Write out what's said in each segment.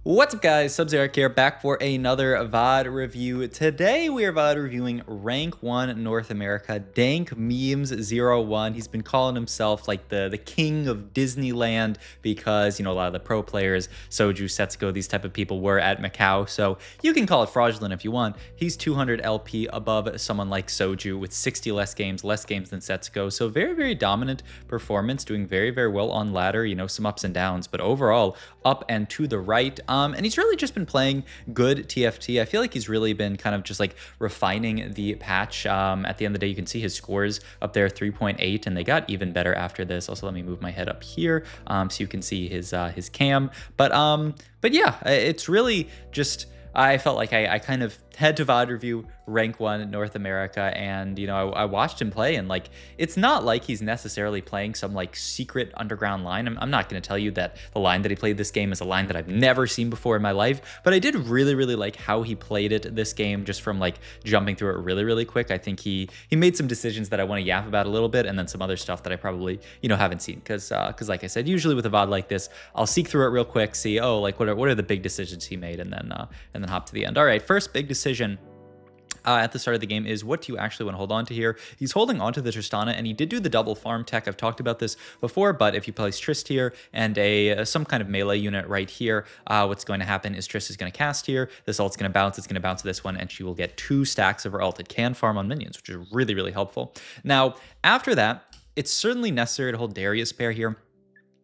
What's up guys, Sub-Zero here, back for another VOD review. Today we are VOD reviewing Rank 1 North America, Dank Memes 01. He's been calling himself like the king of Disneyland because, you know, a lot of the pro players, Soju, Setsuko, these type of people were at Macau. So you can call it fraudulent if you want. He's 200 LP above someone like Soju with 60 less games than Setsuko. So very, very dominant performance, doing very, very well on ladder, you know, some ups and downs, but overall up and to the right. And he's really just been playing good TFT. I feel like he's really been kind of just like refining the patch. At the end of the day, you can see his scores up there, 3.8, and they got even better after this. Also, let me move my head up here so you can see his cam. But yeah, it's really just, I felt like I kind of had to VOD review Rank 1 in North America, and you know, I watched him play, and like, it's not like he's necessarily playing some like secret underground line. I'm not going to tell you that the line that he played this game is a line that I've never seen before in my life, but I did really like how he played it this game, just from like jumping through it really quick. I think he made some decisions that I want to yap about a little bit, and then some other stuff that I probably, you know, haven't seen, because like I said, usually with a VOD like this, I'll seek through it real quick, see, oh, like what are the big decisions he made, and then hop to the end. All right, first big decision at the start of the game is, what do you actually want to hold on to here? He's holding on to the Tristana, and he did do the double farm tech. I've talked about this before, but if you place Trist here and some kind of melee unit right here, what's going to happen is Trist is going to cast here, this ult's going to bounce, it's going to bounce to this one, and she will get 2 stacks of her ult. It can farm on minions, which is really helpful. Now, after that, it's certainly necessary to hold Darius pair here.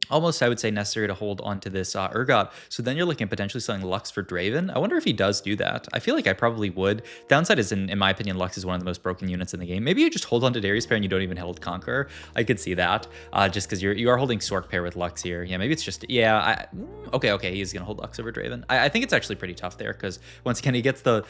Almost, I would say, necessary to hold onto this Urgot. So then you're looking at potentially selling Lux for Draven. I wonder if he does do that. I feel like I probably would. Downside is, in my opinion, Lux is one of the most broken units in the game. Maybe you just hold on to Darius pair and you don't even hold Conqueror. I could see that, just because you are holding Sork pair with Lux here. Yeah, maybe it's just, yeah, okay, he's gonna hold Lux over Draven. I think it's actually pretty tough there, because once again, he gets the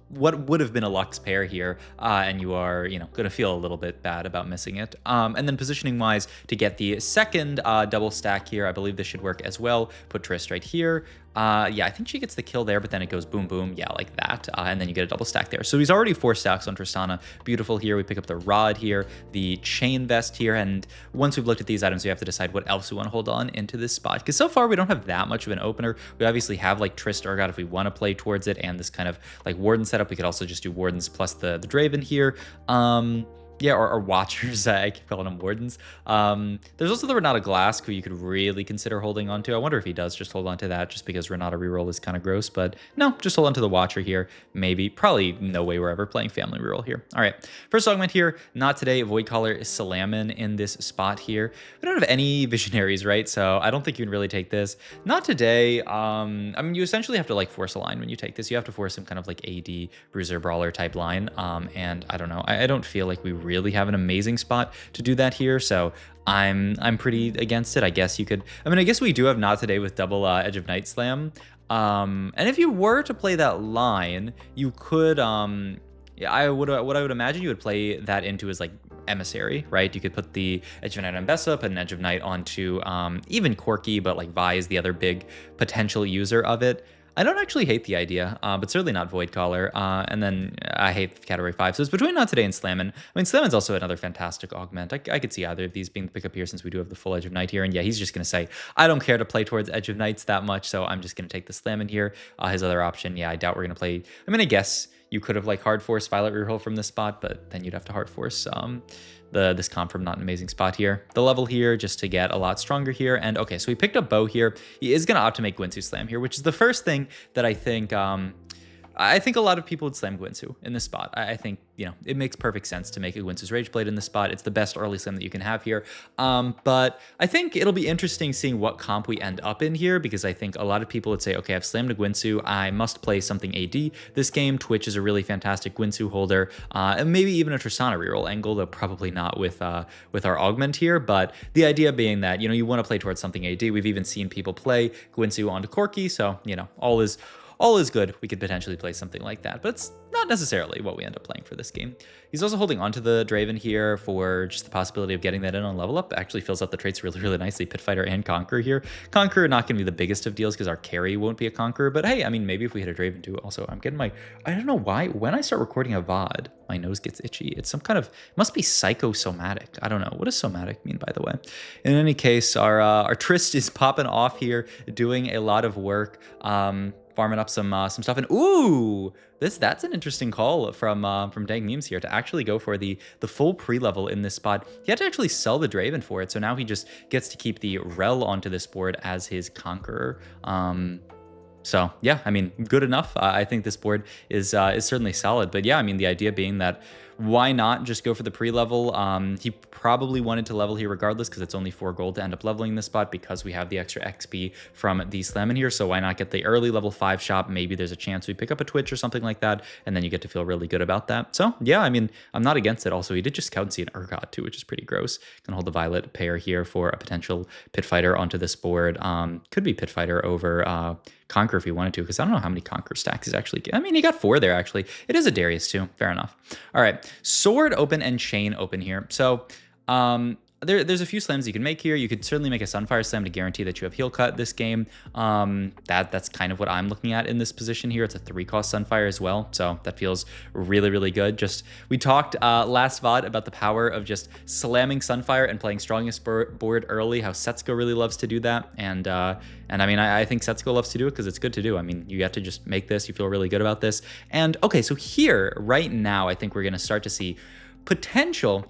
what would have been a Lux pair here, and you are, you know, gonna feel a little bit bad about missing it. And then positioning wise, to get the second double stack here, I believe this should work as well. Put Trist right here. Yeah, I think she gets the kill there, but then it goes boom, boom. Yeah, like that. And then you get a double stack there. So he's already 4 stacks on Tristana. Beautiful here. We pick up the Rod here, the Chain Vest here. And once we've looked at these items, we have to decide what else we want to hold on into this spot. Because so far, we don't have that much of an opener. We obviously have like Trist Urgot if we want to play towards it. And this kind of like Warden setup. We could also just do Wardens plus the Draven here. Yeah, or Watchers. I keep calling them Wardens. There's also the Renata Glass, who you could really consider holding on to. I wonder if he does just hold on to that, just because Renata reroll is kind of gross. But no, just hold on to the Watcher here. Maybe. Probably no way we're ever playing Family reroll here. All right. First augment here. Not today. Voidcaller is Salamin in this spot here. We don't have any Visionaries, right? So I don't think you can really take this. Not today. I mean, you essentially have to like force a line when you take this. You have to force some kind of like AD, Bruiser, Brawler type line. And I don't know. I don't feel like we really have an amazing spot to do that here, so I'm pretty against it. I guess you could, I mean, I guess we do have Not Today with double Edge of Night Slam, and if you were to play that line, you could yeah, what I would imagine you would play that into is like Emissary, right? You could put the Edge of Night on Bessa, put an Edge of Night onto even Corki, but like Vi is the other big potential user of it. I don't actually hate the idea, but certainly not Voidcaller. And then I hate Category 5. So it's between Not Today and Slammin. I mean, Slammin's also another fantastic augment. I could see either of these being the pickup here, since we do have the full Edge of Night here. And yeah, he's just going to say, I don't care to play towards Edge of Nights that much, so I'm just going to take the Slammin here. His other option, yeah, I doubt we're going to play. I mean, I guess you could have like hard force Violet reroll from this spot, but then you'd have to hard force this comp from not an amazing spot here. The level here just to get a lot stronger here. And okay, so we picked up Bow here. He is going to opt to make Gwynsu Slam here, which is the first thing that I think a lot of people would slam Gwynsu in this spot. I think, you know, it makes perfect sense to make a Gwynsu's Rageblade in this spot. It's the best early slam that you can have here. But I think it'll be interesting seeing what comp we end up in here, because I think a lot of people would say, okay, I've slammed a Gwynsu, I must play something AD this game. Twitch is a really fantastic Gwynsu holder, and maybe even a Tristana reroll angle, though probably not with our augment here. But the idea being that, you know, you want to play towards something AD. We've even seen people play Gwynsu onto Corki, so, you know, all is good. We could potentially play something like that, but it's not necessarily what we end up playing for this game. He's also holding onto the Draven here for just the possibility of getting that in on level up. Actually fills out the traits really, really nicely. Pit Fighter and Conqueror here. Conqueror not going to be the biggest of deals because our carry won't be a Conqueror. But hey, I mean, maybe if we hit a Draven too. Also, I'm getting my, I don't know why, when I start recording a VOD, my nose gets itchy. It's some kind of, must be psychosomatic. I don't know. What does somatic mean, by the way? In any case, our Trist is popping off here, doing a lot of work. Farming up some stuff, and ooh, that's an interesting call from Dank Memes here to actually go for the full pre-level in this spot. He had to actually sell the Draven for it, so now he just gets to keep the Rel onto this board as his Conqueror. So yeah, I mean, good enough. I think this board is certainly solid, but yeah, I mean, the idea being that why not just go for the pre-level? He probably wanted to level here regardless because it's only 4 gold to end up leveling this spot because we have the extra XP from the slam in here. So why not get the early level 5 shop? Maybe there's a chance we pick up a Twitch or something like that, and then you get to feel really good about that. So yeah, I mean, I'm not against it. Also, he did just scout and see an Urgot too, which is pretty gross. Gonna hold the Violet pair here for a potential Pit Fighter onto this board. Could be Pit Fighter over Conquer if he wanted to, because I don't know how many Conquer stacks he's actually. I mean, he got 4 there actually. It is a Darius too. Fair enough. All right, Sword open and Chain open here. So there's a few slams you can make here. You could certainly make a Sunfire Slam to guarantee that you have heal cut this game. That's kind of what I'm looking at in this position here. It's a 3-cost Sunfire as well, so that feels really, really good. Just we talked last VOD about the power of just slamming Sunfire and playing strongest board early. How Setsuko really loves to do that, and I mean, I think Setsuko loves to do it because it's good to do. I mean, you get to just make this. You feel really good about this. And okay, so here right now, I think we're going to start to see potential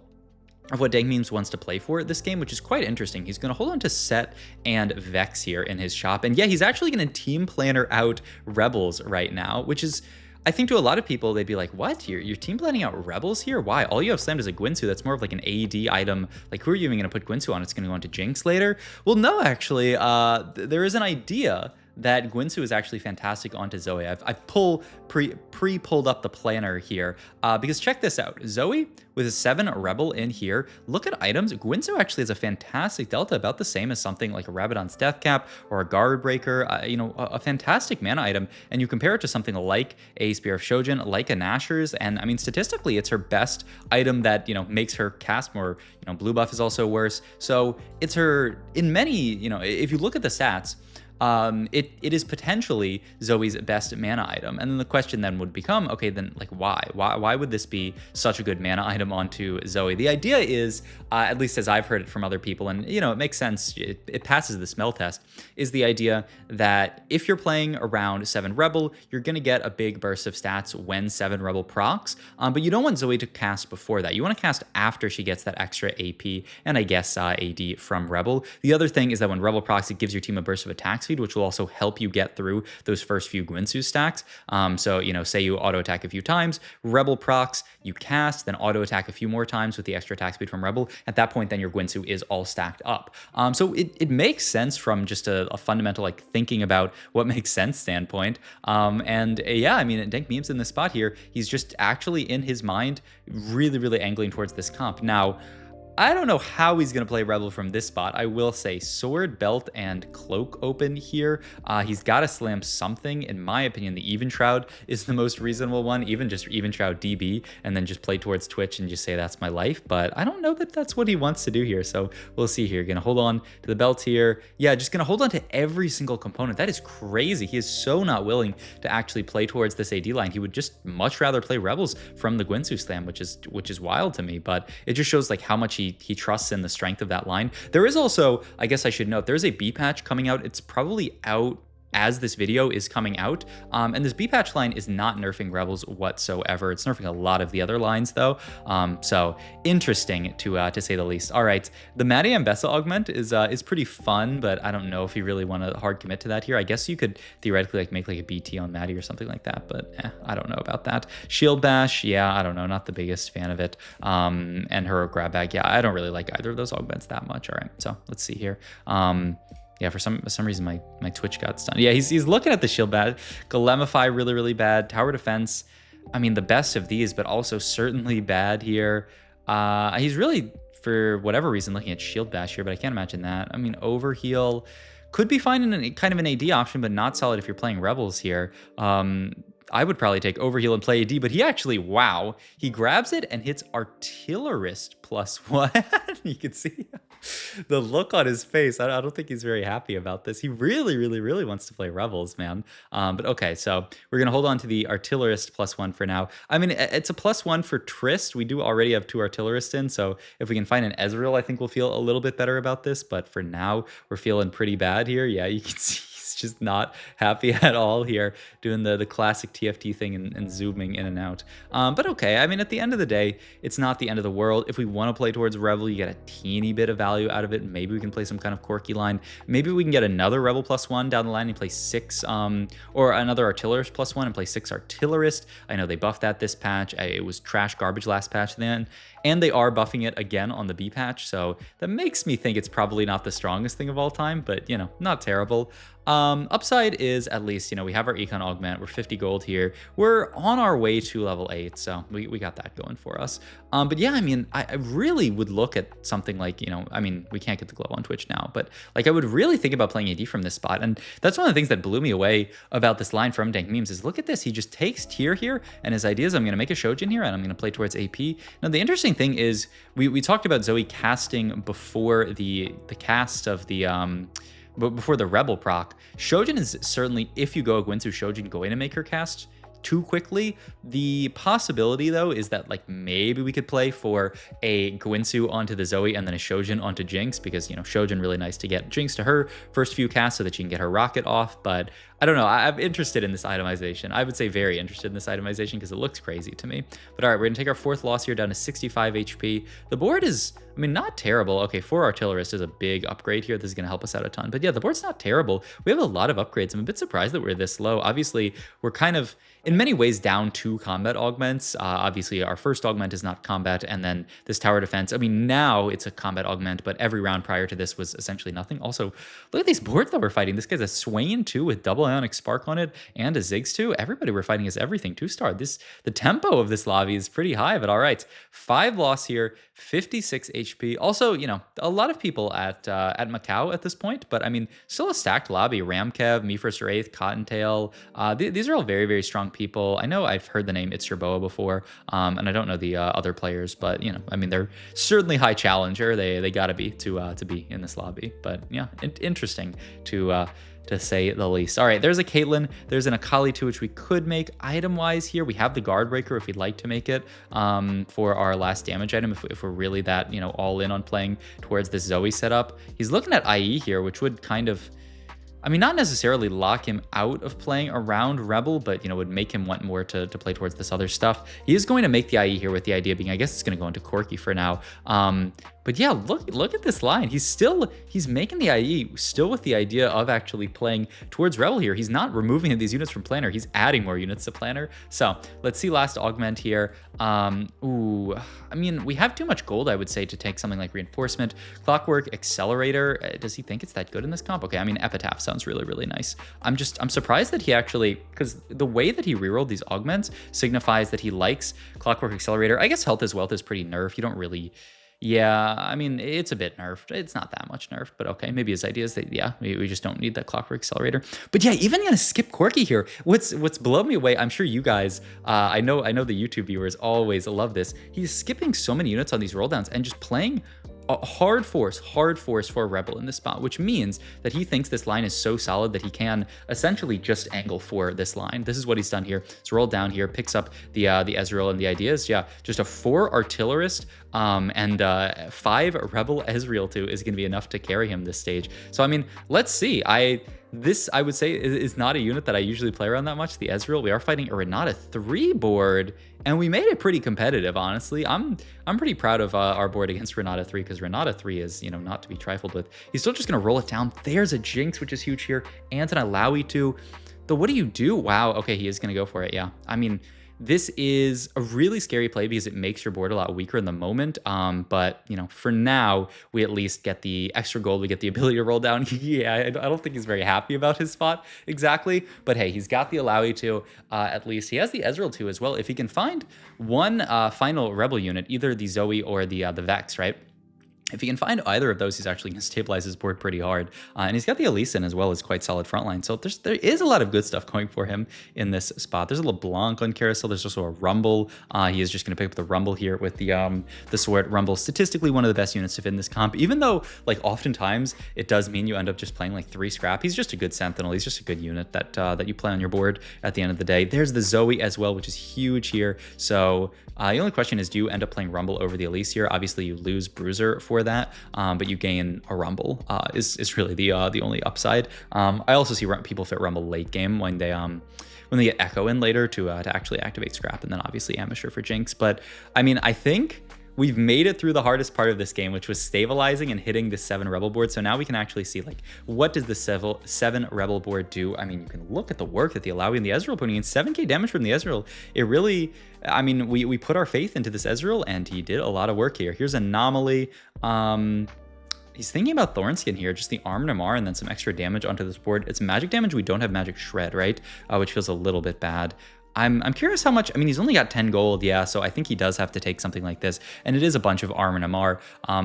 of what Dank Memes wants to play for this game, which is quite interesting. He's going to hold on to Set and Vex here in his shop. And yeah, he's actually going to team planner out Rebels right now, which is, I think to a lot of people, they'd be like, what? You're team planning out Rebels here? Why? All you have slammed is a Gwynsu. That's more of like an AD item. Like, who are you even going to put Gwynsu on? It's going to go into Jinx later? Well, no, actually, there is an idea that Gwynsu is actually fantastic onto Zoe. I've pre-pulled up the planner here because check this out. Zoe with a 7 Rebel in here. Look at items. Gwynsu actually has a fantastic delta, about the same as something like a Rabadon's Death Cap or a Guard Breaker. You know, a fantastic mana item. And you compare it to something like a Spear of Shojin, like a Nashor's, and I mean, statistically, it's her best item that, you know, makes her cast more. You know, blue buff is also worse. So it's her, in many, you know, if you look at the stats, it is potentially Zoe's best mana item. And then the question then would become, okay, then like why would this be such a good mana item onto Zoe? The idea is, at least as I've heard it from other people, and you know, it makes sense, it passes the smell test, is the idea that if you're playing around 7 Rebel, you're gonna get a big burst of stats when 7 Rebel procs, but you don't want Zoe to cast before that. You want to cast after she gets that extra AP and I guess AD from Rebel. The other thing is that when Rebel procs, it gives your team a burst of attack speed, which will also help you get through those first few Gwynsu stacks. So, you know, say you auto attack a few times, Rebel procs, you cast, then auto attack a few more times with the extra attack speed from Rebel. At that point, then your Gwynsu is all stacked up. So it makes sense from just a fundamental, like, thinking about what makes sense standpoint. And yeah, I mean, Dank Memes in this spot here, he's just actually in his mind really, really angling towards this comp. Now, I don't know how he's going to play Rebel from this spot. I will say Sword, Belt, and Cloak open here. He's got to slam something. In my opinion, the Even Shroud is the most reasonable one. Even just Even Shroud DB, and then just play towards Twitch and just say that's my life. But I don't know that that's what he wants to do here. So we'll see here. Going to hold on to the Belt here. Yeah, just going to hold on to every single component. That is crazy. He is so not willing to actually play towards this AD line. He would just much rather play Rebels from the Gwynsu slam, which is wild to me. But it just shows like how much he trusts in the strength of that line. There is also, I guess I should note, there's a B patch coming out. It's probably out as this video is coming out. And this B patch line is not nerfing Rebels whatsoever. It's nerfing a lot of the other lines though. So interesting to say the least. All right, the Maddie Ambessa augment is pretty fun, but I don't know if you really want to hard commit to that here. I guess you could theoretically like make like a BT on Maddie or something like that, but I don't know about that. Shield Bash, yeah, I don't know, not the biggest fan of it. And Heroic Grab Bag, yeah, I don't really like either of those augments that much. All right, so let's see here. Yeah, for some reason my Twitch got stunned. Yeah, he's looking at the shield bad. Golemify really, really bad. Tower defense, I mean, the best of these, but also certainly bad here. He's really, for whatever reason, looking at shield bash here, but I can't imagine that. I mean, overheal could be fine in kind of an AD option, but not solid if you're playing Rebels here. I would probably take Overheal and play AD, but he actually, wow, he grabs it and hits Artillerist +1. You can see the look on his face. I don't think he's very happy about this. He really, really, really wants to play Rebels, man. But okay, so we're gonna hold on to the Artillerist +1 for now. I mean, it's a +1 for Trist. We do already have 2 Artillerists in, so if we can find an Ezreal, I think we'll feel a little bit better about this. But for now, we're feeling pretty bad here. Yeah, you can see just not happy at all here, doing the classic TFT thing and zooming in and out. But okay, I mean, at the end of the day, it's not the end of the world. If we want to play towards Rebel, you get a teeny bit of value out of it. Maybe we can play some kind of quirky line. Maybe we can get another Rebel +1 down the line and play 6, or another Artillerist +1 and play 6 Artillerist. I know they buffed that this patch. It was trash garbage last patch then. And they are buffing it again on the B patch, so that makes me think it's probably not the strongest thing of all time, but, you know, not terrible. Upside is, at least, you know, we have our Econ Augment. We're 50 gold here. We're on our way to level 8, so we got that going for us. But yeah, I mean, I really would look at something like, you know, I mean, we can't get the glow on Twitch now, but like I would really think about playing AD from this spot. And that's one of the things that blew me away about this line from Dank Memes is, look at this. He just takes tier here, and his idea is, I'm going to make a Shojin here, and I'm going to play towards AP. Now, the interesting thing is, we talked about Zoe casting before the cast of the but before the Rebel proc. Shojin is certainly, if you go Gwynsu Shojin, going to make her cast too quickly. The possibility, though, is that like maybe we could play for a Gwynsu onto the Zoe and then a Shojin onto Jinx, because, you know, Shojin really nice to get Jinx to her first few casts so that she can get her rocket off. But I don't know. I'm interested in this itemization. I would say very interested in this itemization because it looks crazy to me. But all right, we're going to take our 4th loss here down to 65 HP. The board is, I mean, not terrible. Okay, 4 Artillerist is a big upgrade here. This is going to help us out a ton. But yeah, the board's not terrible. We have a lot of upgrades. I'm a bit surprised that we're this low. Obviously, we're kind of, in many ways, down 2 combat augments. Obviously, our first augment is not combat, and then this tower defense. I mean, now it's a combat augment, but every round prior to this was essentially nothing. Also, look at these boards that we're fighting. This guy's a Swain 2 with double Ionic Spark on it, and a Ziggs 2. Everybody we're fighting is everything 2-star. The tempo of this lobby is pretty high, but all right. 5 loss here, 56 HP. Also, you know, a lot of people at Macau at this point, but I mean, still a stacked lobby. Ramkev, Me First or Eighth, Cottontail. These are all very, very strong people. I know I've heard the name It's Your Boa before, and I don't know the other players, but, you know, I mean, they're certainly high challenger. They gotta be to be in this lobby. But yeah, interesting to say the least. All right, there's a Caitlyn, there's an Akali too, which we could make item-wise here. We have the Guard Breaker if we'd like to make it for our last damage item, if we're really that, you know, all in on playing towards this Zoe setup. He's looking at IE here, which would kind of, I mean, not necessarily lock him out of playing around Rebel, but, you know, would make him want more to play towards this other stuff. He is going to make the IE here, with the idea being, I guess it's going to go into Corki for now. But yeah, look at this line. He's making the IE still with the idea of actually playing towards Rebel here. He's not removing these units from Planner. He's adding more units to Planner. So let's see last augment here. Ooh, I mean, we have too much gold, I would say, to take something like Reinforcement. Clockwork Accelerator. Does he think it's that good in this comp? Okay, I mean, Epitaph sounds really, really nice. I'm surprised that he actually, because the way that he rerolled these augments signifies that he likes Clockwork Accelerator. I guess Health is Wealth is pretty nerfed. You don't really... Yeah, I mean, it's a bit nerfed. It's not that much nerfed, but okay. Maybe his idea is that, yeah, we just don't need that Clockwork Accelerator. But yeah, even gonna skip Corki here. What's blown me away, I'm sure you guys, I know the YouTube viewers always love this. He's skipping so many units on these rolldowns and just playing a hard force for a Rebel in this spot, which means that he thinks this line is so solid that he can essentially just angle for this line. This is what he's done here. So roll down here, picks up the Ezreal, and the idea is, yeah, just a 4 Artillerist and 5 Rebel Ezreal too is going to be enough to carry him this stage. So I mean, let's see. This, I would say, is not a unit that I usually play around that much, the Ezreal. We are fighting a Renata 3 board, and we made it pretty competitive, honestly. I'm pretty proud of our board against Renata 3, because Renata 3 is, you know, not to be trifled with. He's still just going to roll it down. There's a Jinx, which is huge here, and an Alawi too. Though what do you do? Wow, okay, he is going to go for it, yeah. I mean, this is a really scary play because it makes your board a lot weaker in the moment. But, you know, for now, we at least get the extra gold. We get the ability to roll down. Yeah, I don't think he's very happy about his spot exactly. But hey, he's got the Alawi too, at least. He has the Ezreal too as well. If he can find one final Rebel unit, either the Zoe or the Vex, right? If he can find either of those, he's actually going to stabilize his board pretty hard. And he's got the Elise as well as quite solid frontline. So there is a lot of good stuff going for him in this spot. There's a LeBlanc on Carousel. There's also a Rumble. He is just going to pick up the Rumble here with the Sword Rumble. Statistically, one of the best units to fit in this comp, even though like oftentimes it does mean you end up just playing like 3 scrap. He's just a good Sentinel. He's just a good unit that you play on your board at the end of the day. There's the Zoe as well, which is huge here. So the only question is, do you end up playing Rumble over the Elise here? Obviously, you lose Bruiser for that, but you gain a Rumble. Is really the only upside. I also see people fit Rumble late game when they get Echo in later to actually activate Scrap, and then obviously Amateur for Jinx. But I mean, I think we've made it through the hardest part of this game, which was stabilizing and hitting the 7 Rebel board. So now we can actually see, like, what does the 7 Rebel board do? I mean, you can look at the work that the Alawi and the Ezreal putting in. 7k damage from the Ezreal. It really, I mean, we put our faith into this Ezreal, and he did a lot of work here. Here's Anomaly. He's thinking about Thornskin here, just the Arm Namar and then some extra damage onto this board. It's magic damage. We don't have magic shred, right? Which feels a little bit bad. I'm curious how much. I mean, he's only got 10 gold, yeah, so I think he does have to take something like this, and it is a bunch of Arm and Amar.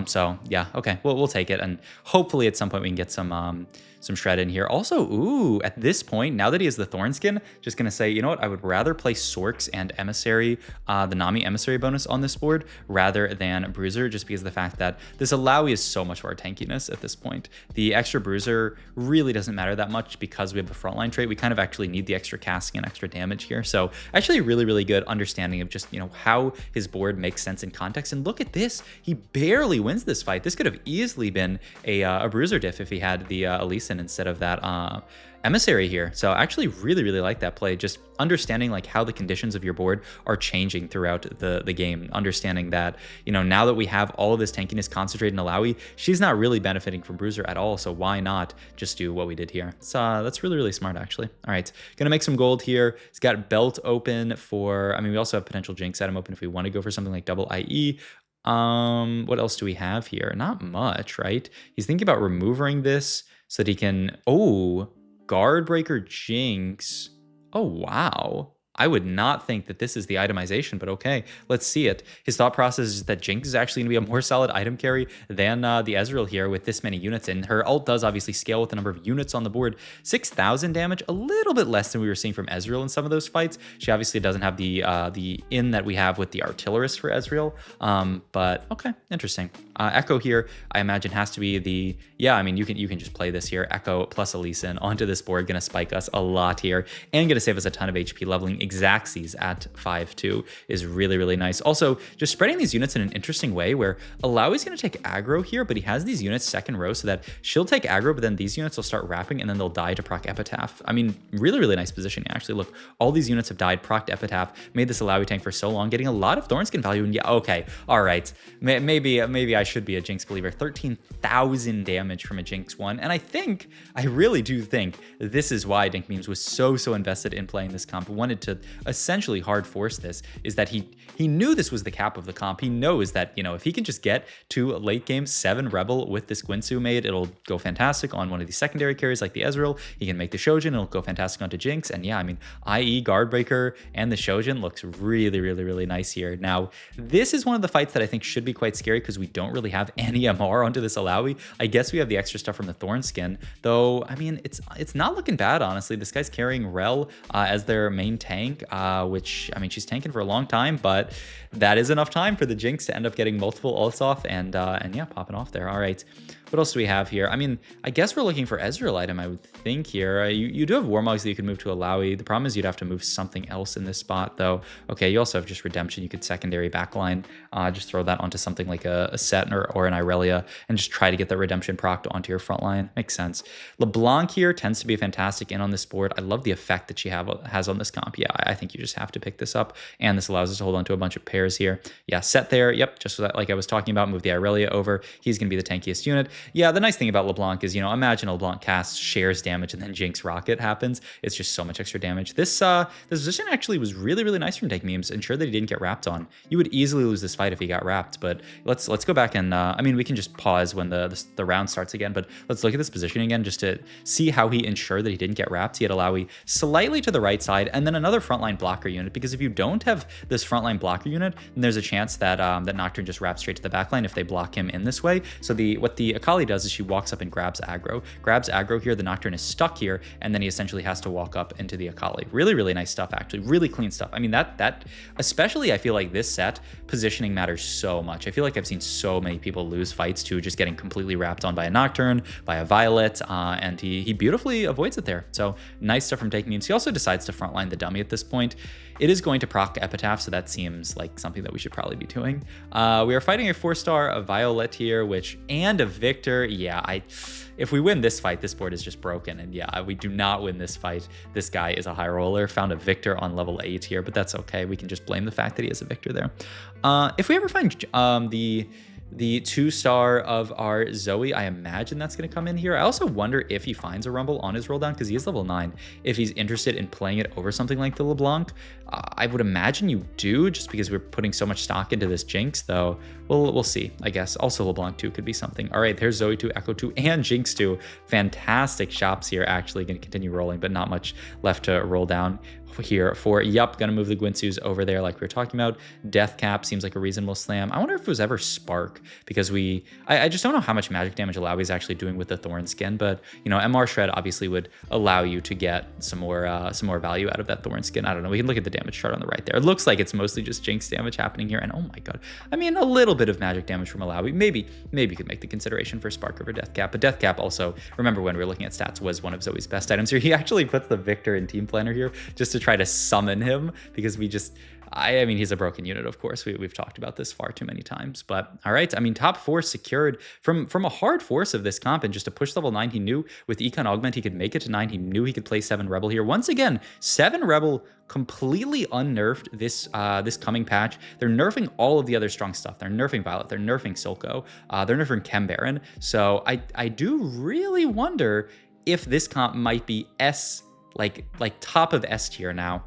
So yeah, okay, we'll take it, and hopefully at some point we can get some shred in here. Also, ooh, at this point, now that he has the Thornskin, just gonna say, you know what, I would rather play Sorks and Emissary, the Nami Emissary bonus on this board, rather than Bruiser, just because of the fact that this Alawi is so much of our tankiness at this point. The extra Bruiser really doesn't matter that much because we have the frontline trait. We kind of actually need the extra casting and extra damage here. So actually really, really good understanding of just, you know, how his board makes sense in context. And look at this, he barely wins this fight. This could have easily been a Bruiser diff if he had the Elise instead of that Emissary here. So I actually really, really like that play. Just understanding like how the conditions of your board are changing throughout the game. Understanding that, you know, now that we have all of this tankiness concentrated in Alawi, she's not really benefiting from Bruiser at all. So why not just do what we did here? So that's really, really smart, actually. All right, gonna make some gold here. He's got Belt open for, I mean, we also have potential Jinx item open if we want to go for something like double IE. What else do we have here? Not much, right? He's thinking about removing this so that he can, oh, Guard Breaker Jinx. Oh, wow. I would not think that this is the itemization, but okay, let's see it. His thought process is that Jinx is actually going to be a more solid item carry than the Ezreal here with this many units in. Her ult does obviously scale with the number of units on the board. 6,000 damage, a little bit less than we were seeing from Ezreal in some of those fights. She obviously doesn't have the in that we have with the Artillerist for Ezreal, but okay, interesting. Echo here, I imagine has to be the, yeah, I mean, you can just play this here. Echo plus Elise onto this board, going to spike us a lot here and going to save us a ton of HP. Leveling Xaxes at 5-2 is really, really nice. Also, just spreading these units in an interesting way where Alawi's going to take aggro here, but he has these units second row so that she'll take aggro, but then these units will start wrapping and then they'll die to proc Epitaph. I mean, really, really nice positioning. Actually, look, all these units have died, procced Epitaph, made this Alawi tank for so long, getting a lot of Thornskin value. And yeah, okay, all right, maybe I should be a Jinx believer. 13,000 damage from a Jinx one, and I really do think this is why Dank Memes was so invested in playing this comp. Wanted to essentially hard force this, is that he knew this was the cap of the comp. He knows that, you know, if he can just get to late game 7 Rebel with this Guinsoo made, it'll go fantastic on one of these secondary carries like the Ezreal. He can make the Shojin, it'll go fantastic onto Jinx. And yeah, I mean, IE Guardbreaker and the Shojin looks really, really, really nice here. Now, this is one of the fights that I think should be quite scary because we don't really have any MR onto this Alawi. I guess we have the extra stuff from the Thornskin, though. I mean, it's not looking bad, honestly. This guy's carrying Rel as their main tank, which, I mean, she's tanking for a long time, but that is enough time for the Jinx to end up getting multiple ults off and yeah, popping off there. All right. What else do we have here? I mean, I guess we're looking for Ezreal item, I would think here. You do have Warmogs that you can move to Alawi. The problem is you'd have to move something else in this spot, though. Okay, you also have just Redemption. You could secondary backline, just throw that onto something like a Set or an Irelia and just try to get that Redemption procced onto your front line. Makes sense. LeBlanc here tends to be a fantastic in on this board. I love the effect that she has on this comp. Yeah, I think you just have to pick this up, and this allows us to hold on to a bunch of pairs here. Yeah, Set there. Yep, just like I was talking about, move the Irelia over. He's going to be the tankiest unit. yeah, the nice thing about LeBlanc is, imagine a LeBlanc cast, shares damage, and then Jinx Rocket happens. It's just so much extra damage. This position actually was really, really nice from Dank Memes. Ensure that he didn't get wrapped on. You would easily lose this fight if he got wrapped, but let's go back and, we can just pause when the round starts again, but let's look at this positioning again just to see how he ensured that he didn't get wrapped. He had Alawi slightly to the right side, and then another frontline blocker unit, because if you don't have this frontline blocker unit, then there's a chance that that Nocturne just wraps straight to the backline if they block him in this way. So what the Akali does is she walks up and grabs aggro here. The Nocturne is stuck here, and then he essentially has to walk up into the Akali. Really, really nice stuff, actually. Really clean stuff. I mean, that especially, I feel like this set, positioning matters so much. I feel like I've seen so many people lose fights to just getting completely wrapped on by a Nocturne, by a Violet, and he beautifully avoids it there. So nice stuff from Dank Memes. He also decides to frontline the dummy at this point. It is going to proc Epitaph, so that seems like something that we should probably be doing. We are fighting a 4-star, a Violet here, and a Victor. Yeah, if we win this fight, this board is just broken. And yeah, we do not win this fight. This guy is a high roller. Found a Victor on level 8 here, but that's okay. We can just blame the fact that he has a Victor there. If we ever find the 2-star of our Zoe, I imagine that's going to come in here. I also wonder if he finds a Rumble on his roll down, because he is level 9. If he's interested in playing it over something like the LeBlanc, I would imagine you do, just because we're putting so much stock into this Jinx, though. We'll see, I guess. Also, LeBlanc 2 could be something. All right, there's Zoe 2, Echo 2, and Jinx 2. Fantastic shops here. Actually going to continue rolling, but not much left to roll down here for, gonna move the Gwinsus over there like we were talking about. Death Cap seems like a reasonable slam. I wonder if it was ever Spark, because I just don't know how much magic damage Alawi is actually doing with the Thorn Skin, but MR Shred obviously would allow you to get some more value out of that Thorn Skin. I don't know, we can look at the damage chart on the right there. It looks like it's mostly just Jinx damage happening here, and oh my god, I mean, a little bit of magic damage from Alawi. Maybe could make the consideration for Spark over Death Cap, but Death Cap also, remember when we were looking at stats, was one of Zoe's best items here. He actually puts the Victor in Team Planner here just to try to summon him, because I mean, he's a broken unit, of course. We've talked about this far too many times, but all right. I mean, top 4 secured from a hard force of this comp, and just to push level 9, he knew with Econ Augment he could make it to 9. He knew he could play 7 Rebel here. Once again, 7 Rebel completely unnerfed this coming patch. They're nerfing all of the other strong stuff. They're nerfing Violet. They're nerfing Silco. They're nerfing Chem Baron. So I do really wonder if this comp might be like top of S tier now.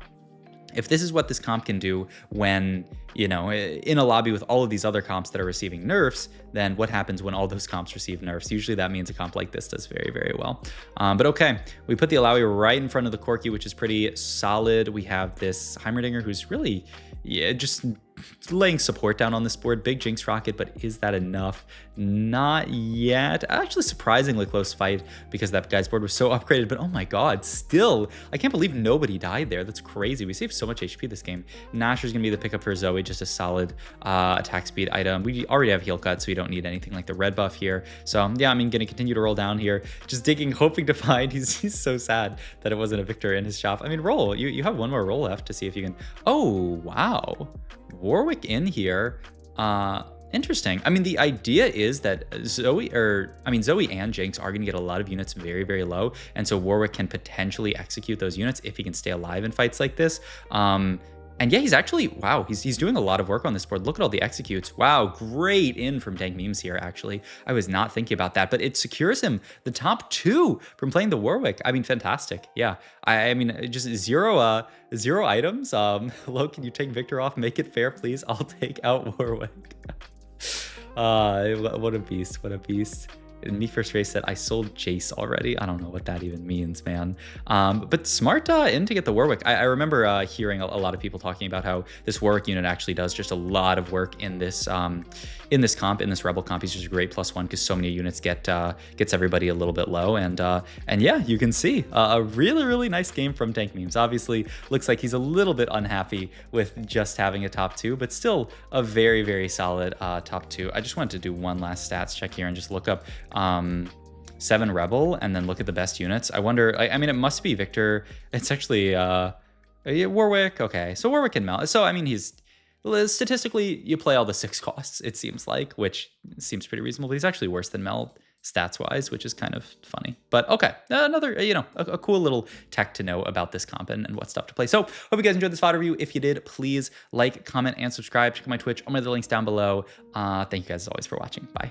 If this is what this comp can do when, in a lobby with all of these other comps that are receiving nerfs, then what happens when all those comps receive nerfs? Usually that means a comp like this does very, very well. But okay, we put the Alawi right in front of the Corki, which is pretty solid. We have this Heimerdinger who's really, just laying support down on this board. Big Jinx Rocket, but is that enough? Not yet. Actually, surprisingly close fight, because that guy's board was so upgraded, but oh my god, still, I can't believe nobody died there. That's crazy. We saved so much HP this game. Nasher's gonna be the pickup for Zoe, just a solid attack speed item. We already have heal cut, so we don't need anything like the red buff here. So yeah, gonna continue to roll down here, just digging, hoping to find, he's so sad that it wasn't a Victor in his shop. I mean, roll, you have one more roll left to see if you can, oh wow, Warwick in here. Interesting. I mean, the idea is that Zoe and Jinx are going to get a lot of units very, very low, and so Warwick can potentially execute those units if he can stay alive in fights like this. And yeah, he's actually, wow, he's doing a lot of work on this board. Look at all the executes. Wow, great in from Dank Memes here, actually. I was not thinking about that, but it secures him the top 2 from playing the Warwick. I mean, fantastic. Yeah, I mean, just zero items. Lo, can you take Victor off? Make it fair, please. I'll take out Warwick. What a beast, what a beast. Me First Race said, I sold Jace already. I don't know what that even means, man. But smart in to get the Warwick. I remember hearing a lot of people talking about how this Warwick unit actually does just a lot of work in this comp, in this Rebel comp. He's just a great +1 because so many units gets everybody a little bit low. And yeah, you can see a really, really nice game from Dank Memes. Obviously, looks like he's a little bit unhappy with just having a top 2, but still a very, very solid top 2. I just wanted to do one last stats check here and just look up 7 Rebel and then look at the best units. I wonder, I mean, it must be Victor. It's actually Warwick. Okay, so Warwick and Mel. So I mean, he's statistically, you play all the 6 costs, it seems like, which seems pretty reasonable. But he's actually worse than Mel stats wise, which is kind of funny. But okay, another, a cool little tech to know about this comp and what stuff to play. So hope you guys enjoyed this VOD review. If you did, please like, comment, and subscribe. Check out my Twitch. All my other links down below. Thank you guys as always for watching. Bye.